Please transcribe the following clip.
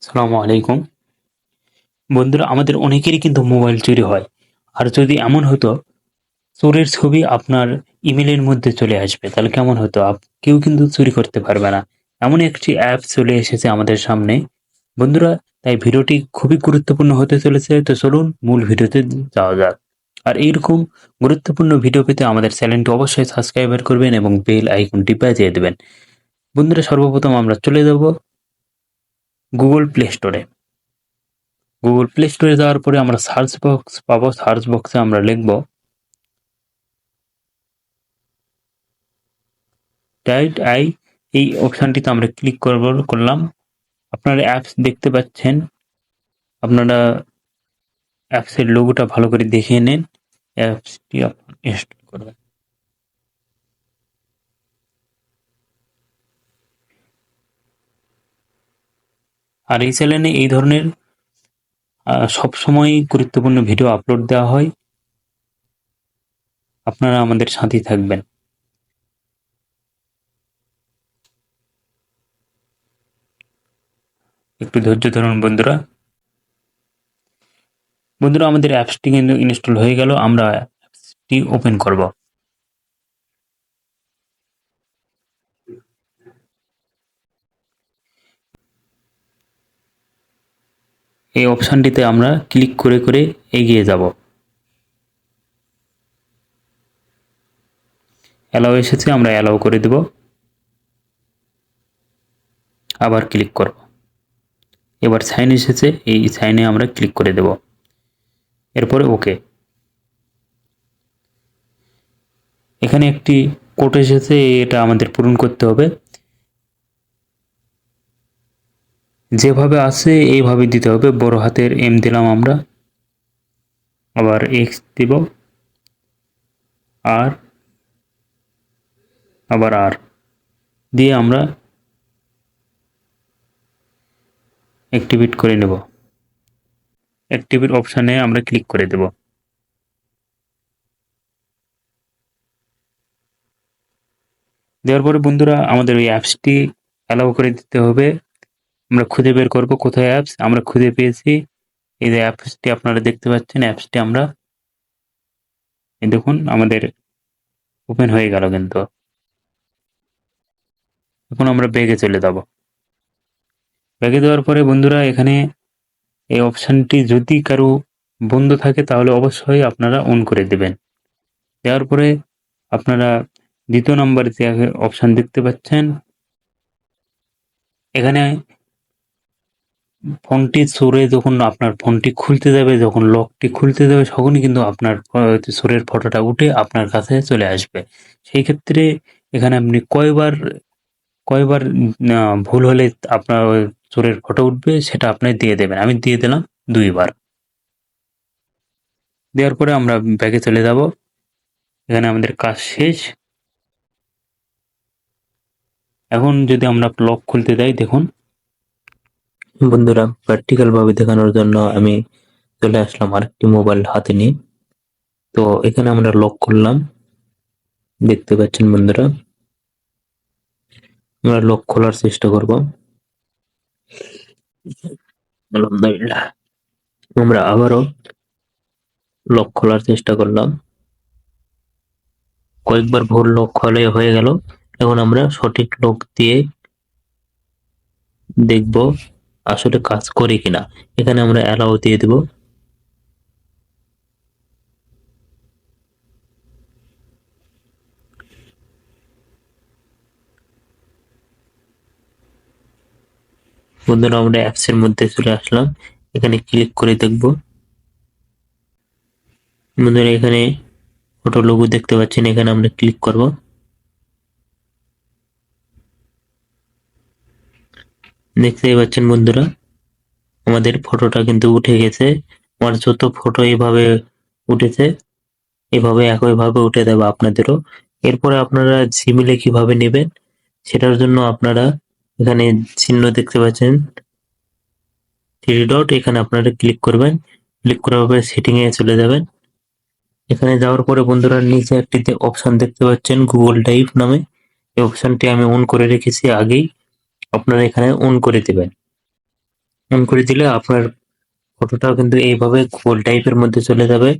আসসালামু আলাইকুম। বন্ধুরা, আমাদের অনেকেরই কিন্তু মোবাইল চুরি হয়। আর যদি এমন হতো চোরের ছবি আপনার ইমেইলের মধ্যে চলে আসবে, তাহলে কেমন হতো? কেউ কিন্তু চুরি করতে পারবে না। এমন একটি অ্যাপ চলে এসেছে আমাদের সামনে। বন্ধুরা, তাই ভিডিওটি খুবই গুরুত্বপূর্ণ হতে চলেছে। তো চলুন মূল ভিডিওতে যাওয়া যাক। আর এইরকম গুরুত্বপূর্ণ ভিডিও পেতে আমাদের চ্যানেলটি অবশ্যই সাবস্ক্রাইবার করবেন এবং বেল আইকনটি বাজিয়ে দেবেন। বন্ধুরা, সর্বপ্রথম আমরা চলে যাব Google Play Store এ। গুগল প্লে স্টোরে যাওয়ার পরে আমরা সার্চ বক্স পাবো। সার্চ বক্সে আমরা লিখব ডাইরেক্ট আই। এই অপশানটিতে আমরা ক্লিক করলাম। আপনারা অ্যাপস দেখতে পাচ্ছেন। আপনারা অ্যাপসের লোগোটা ভালো করে দেখে নিন। অ্যাপসটি ইনস্টল করবেন। আর এই চ্যানেলে এই ধরনের সবসময় গুরুত্বপূর্ণ ভিডিও আপলোড দেওয়া হয়। আপনারা আমাদের সাথেই থাকবেন। একটু ধৈর্য ধরুন বন্ধুরা। বন্ধুরা, আমাদের অ্যাপসটি কিন্তু ইনস্টল হয়ে গেল। আমরা অ্যাপসটি ওপেন করব। এই অপশানটিতে আমরা ক্লিক করে করে এগিয়ে যাব। অ্যালাউ এসেছে, আমরা অ্যালাউ করে দেব। আবার ক্লিক করব। এবার সাইন এসেছে, এই সাইনে আমরা ক্লিক করে দেব। এরপরে ওকে। এখানে একটি কোড এসেছে, এটা আমাদের পূরণ করতে হবে। যেভাবে আছে এইভাবে দিতে হবে। বড় হাতের এম দিলাম আমরা, আবার এক্স দিব, আর আবার আর দিয়ে আমরা অ্যাক্টিভেট করে নেব। অ্যাক্টিভেট অপশানে আমরা ক্লিক করে দেব। দেওয়ার পরে বন্ধুরা, আমাদের ওই অ্যাপসটি অ্যালাউ করে দিতে হবে। আমরা খুঁজে বের করব কোথায় অ্যাপস। আমরা খুঁজে পেয়েছি। এই যে অ্যাপসটি আপনারা দেখতে পাচ্ছেন, অ্যাপসটি আমরা এই দেখুন আমাদের ওপেন হয়ে গেল কিন্তু। এখন আমরা ব্যাগে চলে যাব। ব্যাগে দেওয়ার পরে বন্ধুরা, এখানে এই অপশানটি যদি কারো বন্ধ থাকে তাহলে অবশ্যই আপনারা অন করে দেবেন। দেওয়ার পরে আপনারা দ্বিতীয় নম্বরে যে অপশান দেখতে পাচ্ছেন, এখানে ফোনটি চোরে যখন আপনার ফোনটি খুলতে যাবে, যখন লকটি খুলতে যাবে, তখনই কিন্তু আপনার চোরের ফটোটা উঠে আপনার কাছে চলে আসবে। সেই ক্ষেত্রে এখানে আপনি কয়বার কয়বার ভুল হলে আপনার ওই চোরের ফটো উঠবে সেটা আপনি দিয়ে দেবেন। আমি দিয়ে দিলাম ২ বার। দেওয়ার পরে আমরা ব্যাকে চলে যাব। এখানে আমাদের কাজ শেষ। এখন যদি আমরা লক খুলতে যাই, দেখুন বন্ধুরা, প্র্যাকটিক্যাল ভাবে দেখানোর জন্য আমি চলে আসলাম আরেকটি মোবাইল হাতে নিয়ে। তো এখানে আমরা লক করলাম, দেখতে পাচ্ছেন বন্ধুরা। আমরা লক খোলার চেষ্টা করব। আলহামদুলিল্লাহ, আমরা আবারও লক খোলার চেষ্টা করলাম। কয়েকবার ভুল লক খোলা হয়ে গেল। এখন আমরা সঠিক লক দিয়ে দেখব আসলে কাজ করে কিনা। এখানে আমরা অ্যালাউ দিয়ে দেব। বন্ধুরা, আমরা অ্যাপসের মধ্যে চলে আসলাম। এখানে ক্লিক করে দেখব। বন্ধুরা, এখানে ফটো লোগো দেখতে পাচ্ছেন, এখানে আমরা ক্লিক করব। দেখতেই পাচ্ছেন বন্ধুরা, আমাদের ফটোটা কিন্তু উঠে গেছে। আমার যত ফটো এভাবে উঠেছে, এভাবে একইভাবে উঠে দেবে আপনাদেরও। এরপরে আপনারা জিমেইলে কিভাবে নেবেন সেটার জন্য আপনারা এখানে চিহ্ন দেখতে পাচ্ছেন, থ্রি ডট, এখানে আপনারা ক্লিক করবেন। ক্লিক করার পরে সেটিং এ চলে যাবেন। এখানে যাওয়ার পরে বন্ধুরা, নিচে একটি অপশন দেখতে পাচ্ছেন গুগল ড্রাইভ নামে। এই অপশনটি আমি অন করে রেখেছি আগেই। আপনারা এখানে অন করে দেবেন। অন করে দিলে আপনার ফটোটাও কিন্তু এইভাবে গোল টাইপের মধ্যে চলে যাবে।